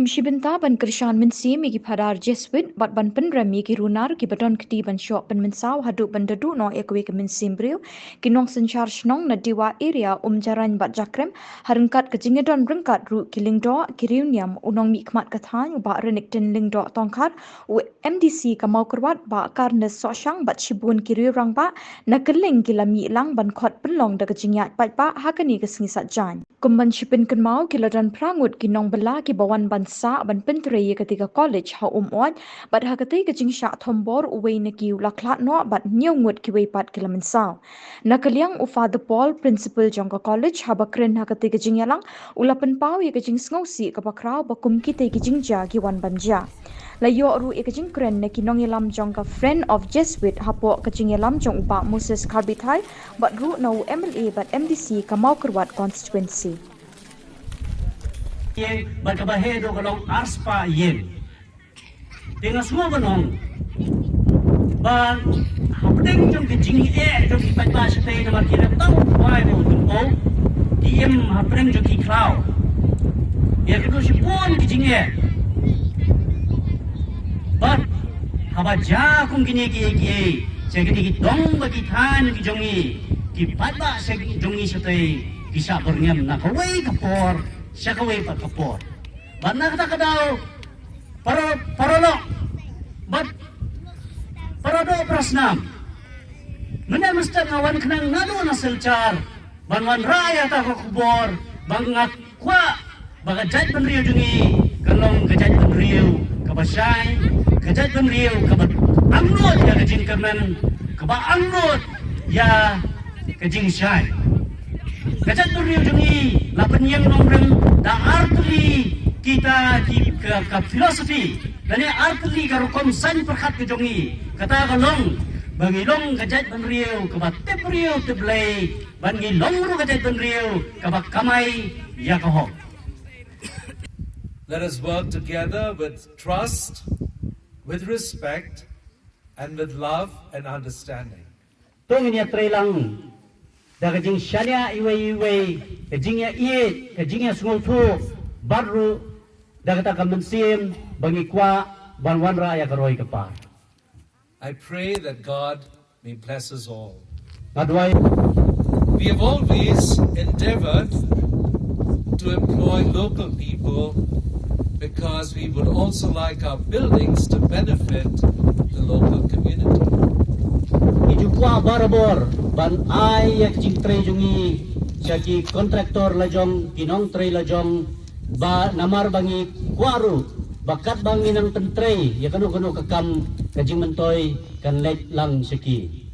shibinta ban krishan min si mi ki phadar Jesuit bat ban penra mi ki runar ki baton kti ban shop ban min saw hadu ban dadu no ekwe ki min simbriu ki nong senchar shnong na diwa area jaran bat jakrem harengkat ke jingedon rengkat ru ki lingdo ki riuniam unong mi kmat kathan ba renik ten lingdo tongkar u MDC kamau kurwat ba karne soshang bat shibun ki riurang ba na keling ki lami lang ban khot penlong da ke jingyat paidbah hakani ke singisat jan kumban shipin kenmau ki ladan prangut ki nong bela ki bawan ban sa ban pentrei ketika college ha umoid bat ha ketai ke jing Shah thombor uwei na ki laklat no bat nyongut ki wei pat ki lamin saw na kaliang u father Paul principal jong college ha bakren ha ketai ke jing yalang ulapan pau ye ke jing sngosi ka bakrau bakum ki te ki jing ja ki wan banja la yo ru e ke jing kren na ki nong yalam jong ka friend of Jesuit ha po ke jing yalam jong upa Moses Karbithai bat ru na MLA bat MDC ka mau kurwat constituency yen berkebahedo kalau arspa yen dengan semua benong ban hapdeng jong kejing jong ki paidbah stay nama kira tahu why they would go diem hapdeng jong ki cloud ya kedo si pun kejing ban habaja kum kini ki segini ki dong bagi than ki jongi ki paidbah segi jongi stay bisa bernyam na kawai kapor Syakawai pat kapor. Bat nak kata kadau parolo. Bat parado prasnam. Mana mesti ngawan kenang ngadu na selcar. Banwan raya ta kubor. Bangat kwa bagajat penriu jungi. Kalong gajat penriu kabasai. Gajat penriu kabat angnut ya kajing kernan. Kaba angnut ya kajing syai. Gajat penriu jungi. Lapan yang nongreng da artli kita di ke filosofi dan artli karo konsen perkat ke jongi kata kalong bagi long gajat benriu ke batep riu teblai bagi long ru gajat benriu ke bak kamai ya kaho. Let us work together with trust, with respect, and with love and understanding. Tong ini trelang da kajing syania iwei kajingnya iye kajingnya sungultu baru da kata kamensim bagi kwa banwan raya karoi kepar. I pray that God may bless us all. Adwai We have always endeavored to employ local people because we would also like our buildings to benefit the local community. Ijukwa barabor ban ay jing trei jungi saki kontraktor lajong nongtrei lajong ba namar bangi kwaru bakat bangi nang tentrei ya kanu kanu kakam kajing mentoy kan lek lang saki